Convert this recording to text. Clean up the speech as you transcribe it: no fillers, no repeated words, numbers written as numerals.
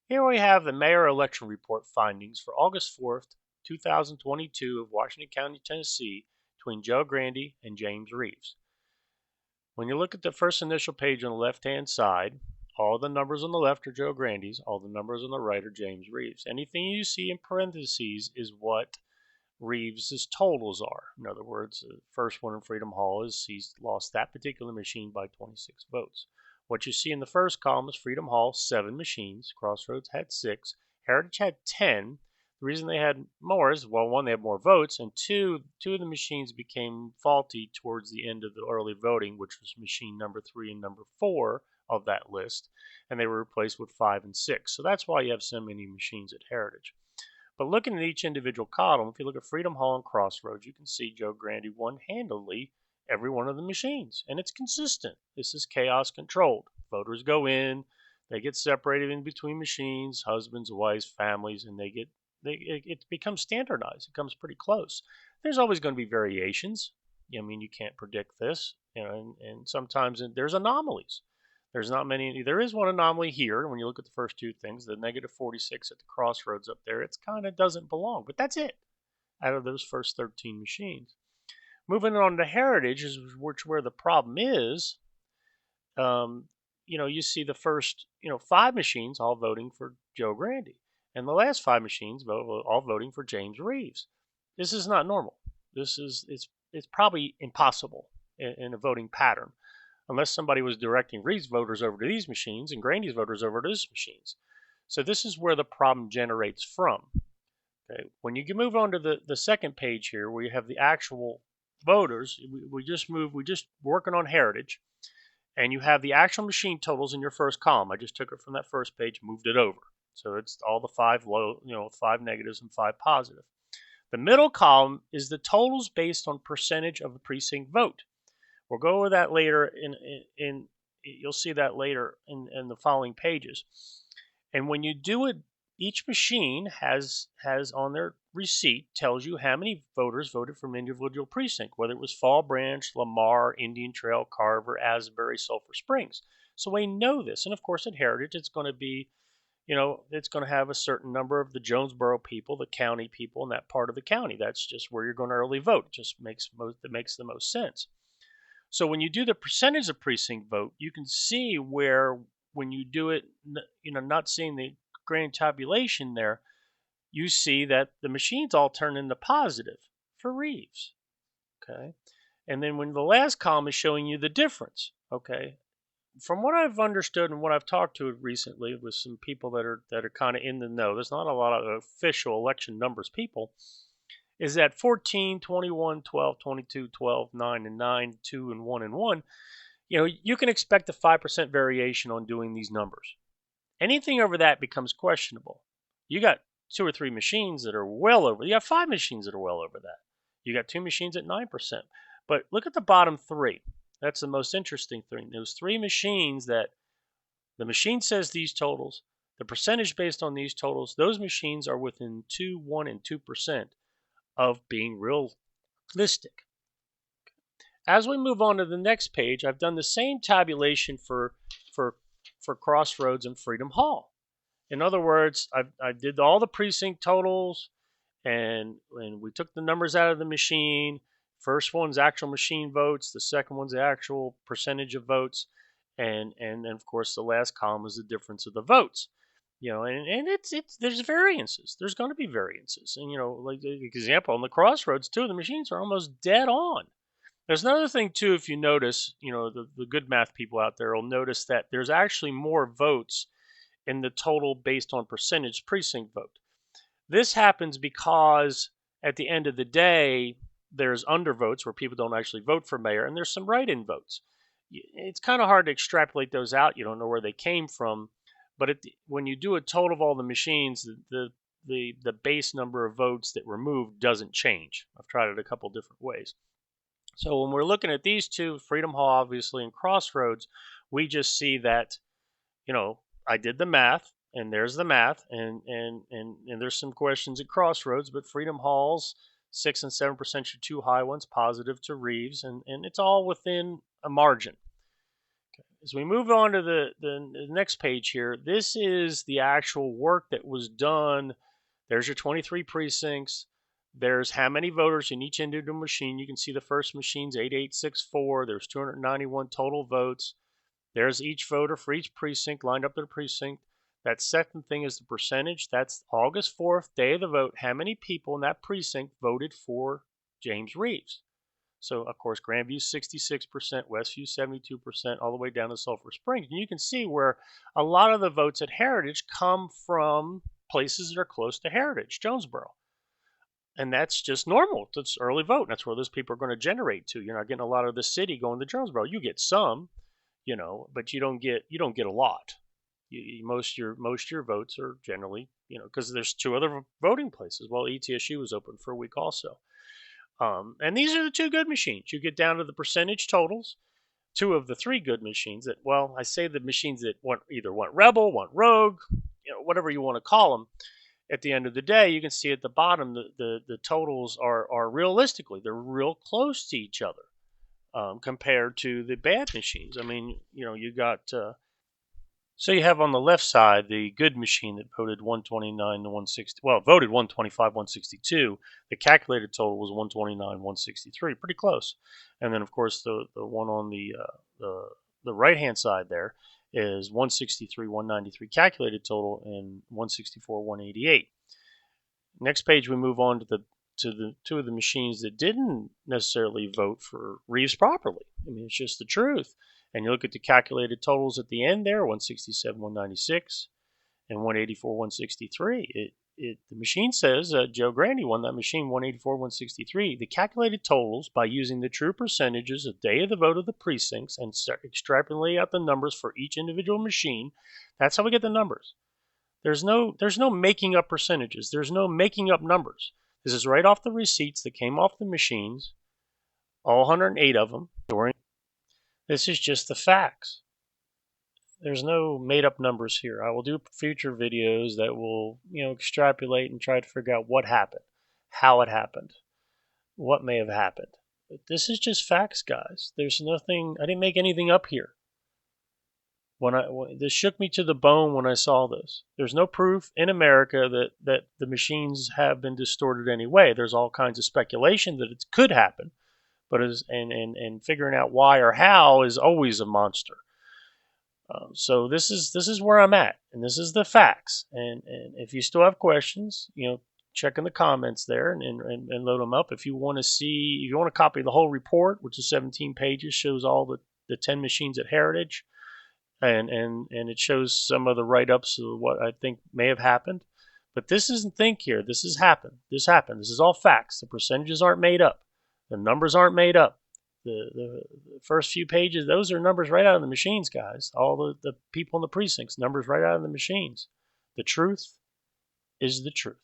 Here we have the mayor election report findings for August 4th, 2022 of Washington County, Tennessee, between Joe Grandy and James Reeves. When you look at the first initial page on the left-hand side, all the numbers on the left are Joe Grandy's, all the numbers on the right are James Reeves. Anything you see in parentheses is what Reeves's totals are. In other words, the first one in Freedom Hall is he's lost that particular machine by 26 votes. What you see in the first column is Freedom Hall, 7 machines. Crossroads had 6. Heritage had 10. The reason they had more is, well, one, they had more votes, and two of the machines became faulty towards the end of the early voting, which was machine number 3 and number 4 of that list, and they were replaced with 5 and 6. So that's why you have so many machines at Heritage. But looking at each individual column, if you look at Freedom Hall and Crossroads, you can see Joe Grandy won handily every one of the machines, and it's consistent. This is chaos controlled. Voters go in, they get separated in between machines, husbands, wives, families, and it becomes standardized. It comes pretty close. There's always going to be variations. I mean, you can't predict this, and sometimes there's anomalies. There's not many. There is one anomaly here. When you look at the first two things, the negative 46 at the Crossroads up there, it's kind of doesn't belong. But that's it out of those first 13 machines. Moving on to Heritage, where the problem is. You see the first 5 machines all voting for Joe Grandy, and the last 5 machines all voting for James Reeves. This is not normal. It's probably impossible in a voting pattern, unless somebody was directing Reeves voters over to these machines and Grandy's voters over to these machines. So this is where the problem generates from. Okay, when you move on to the second page here, where you have the actual voters, we just working on Heritage, and you have the actual machine totals in your first column. I just took it from that first page, moved it over. So it's all the 5 5 negatives and 5 positive. The middle column is the totals based on percentage of the precinct vote. We'll go over that later you'll see that later in the following pages. And when you do it, each machine has on their receipt tells you how many voters voted from individual precinct, whether it was Fall Branch, Lamar, Indian Trail, Carver, Asbury, Sulphur Springs. So we know this. And of course at Heritage it's going to be, it's going to have a certain number of the Jonesboro people, the county people in that part of the county. That's just where you're going to early vote. It just makes the most sense. So when you do the percentage of precinct vote, you can see where when you do it, not seeing the grand tabulation there, you see that the machines all turn into positive for Reeves. Okay. And then when the last column is showing you the difference, okay, from what I've understood and what I've talked to recently with some people that are kind of in the know, there's not a lot of official election numbers people, is that 14, 21, 12, 22, 12, 9, and 9, 2, and 1, and 1, you can expect a 5% variation on doing these numbers. Anything over that becomes questionable. You got 2 or 3 machines that are well over. You have 5 machines that are well over that. You got 2 machines at 9%. But look at the bottom 3. That's the most interesting thing. Those 3 machines that the machine says these totals, the percentage based on these totals, those machines are within 2, 1, and 2% of being realistic. As we move on to the next page, I've done the same tabulation for Crossroads and Freedom Hall. In other words, I did all the precinct totals, and we took the numbers out of the machine. First one's actual machine votes. The second one's the actual percentage of votes, and of course the last column is the difference of the votes. And there's variances. There's going to be variances, and like the example on the Crossroads, 2 of the machines are almost dead on. There's another thing too. If you notice, the good math people out there will notice that there's actually more votes in the total based on percentage precinct vote. This happens because at the end of the day, there's undervotes where people don't actually vote for mayor, and there's some write-in votes. It's kind of hard to extrapolate those out. You don't know where they came from. But when you do a total of all the machines, the base number of votes that were moved doesn't change. I've tried it a couple different ways. So when we're looking at these two, Freedom Hall obviously and Crossroads, we just see that, I did the math, and there's the math, and there's some questions at Crossroads, but Freedom Hall's 6 and 7% are too high ones, positive to Reeves, and it's all within a margin. As we move on to the next page here, this is the actual work that was done. There's your 23 precincts. There's how many voters in each individual machine. You can see the first machine's 8864. There's 291 total votes. There's each voter for each precinct lined up to the precinct. That second thing is the percentage. That's August 4th, day of the vote. How many people in that precinct voted for James Reeves? So, of course, Grandview 66%, Westview 72%, all the way down to Sulphur Springs. And you can see where a lot of the votes at Heritage come from places that are close to Heritage, Jonesboro. And that's just normal. That's early vote. That's where those people are going to generate to. You're not getting a lot of the city going to Jonesboro. You get some, but you don't get a lot. Most of your votes are generally, because there's two other voting places. Well, ETSU was open for a week also. And these are the two good machines. You get down to the percentage totals. Two of the three good machines that, well, I say the machines that either want Rebel, want Rogue, whatever you want to call them. At the end of the day, you can see at the bottom the totals are realistically, they're real close to each other compared to the bad machines. I mean, you got... So you have on the left side the good machine that voted 129 to 160. Well, voted 125, 162. The calculated total was 129, 163. Pretty close. And then, of course, the one on the right hand side there is 163, 193 calculated total and 164, 188. Next page, we move on to the two of the machines that didn't necessarily vote for Reeves properly. I mean, it's just the truth. And you look at the calculated totals at the end there, 167, 196, and 184, 163. The machine says Joe Grandy won that machine, 184, 163. The calculated totals, by using the true percentages of day of the vote of the precincts and extrapolate out the numbers for each individual machine, that's how we get the numbers. There's no making up percentages. There's no making up numbers. This is right off the receipts that came off the machines, all 108 of them, during. This is just the facts. There's no made-up numbers here. I will do future videos that will, extrapolate and try to figure out what happened, how it happened, what may have happened. But this is just facts, guys. There's nothing. I didn't make anything up here. This shook me to the bone when I saw this. There's no proof in America that the machines have been distorted anyway. There's all kinds of speculation that it could happen. But and figuring out why or how is always a monster. So this is where I'm at, and this is the facts. And if you still have questions, check in the comments there and load them up. If you want to copy the whole report, which is 17 pages, shows all the 10 machines at Heritage, and it shows some of the write-ups of what I think may have happened. But this isn't think here. This has happened. This happened. This is all facts. The percentages aren't made up. The numbers aren't made up. The first few pages, those are numbers right out of the machines, guys. All the people in the precincts, numbers right out of the machines. The truth is the truth.